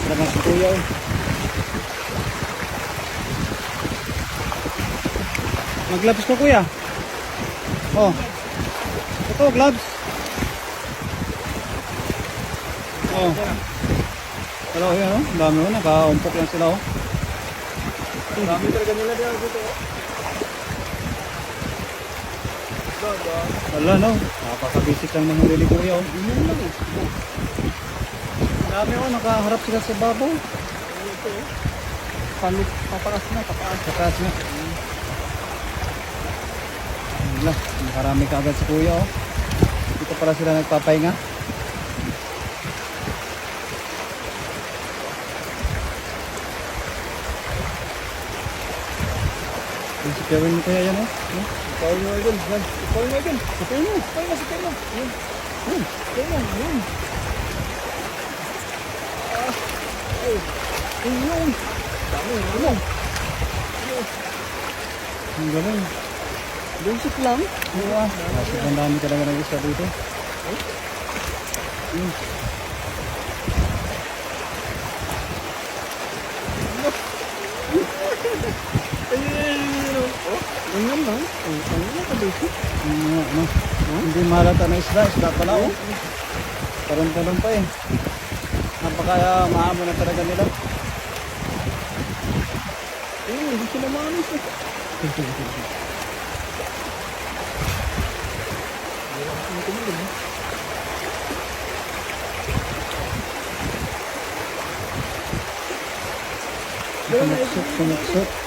Lakas si kuya oh. Mag-gloves ko kuya. Oh. Ito gloves. Oh. Pero yun oh, dami oh, nakaumpok lang sila oh. Dami talaga nila dito. Wala no, napaka-basic lang ng huli ni kuya oh. Yun lang eh. Dami oh, nakaharap sila sa babaw. Ito eh. Papakas na. Takas na. Wala, nakarami ka agad si kuya oh. Dito pala sila nagpapahinga. Yung si Kevin mo kaya yan oh. Ikaw mo idol. Ikaw mo idol. Ikaw mo. Ikaw mo. Yun. Ikaw mo. Yun. Yun. Dami. Yun. Ang galing. Basic lang. Diba? Kasi ang dami talaga ng isa dito. Ganyan lang. Ang lang ka basic. Ano? Hindi mahalata na isda pala oh. Parang pa eh. Napaka maamo na talaga nila. Hindi sila manis eh. Sumaksot.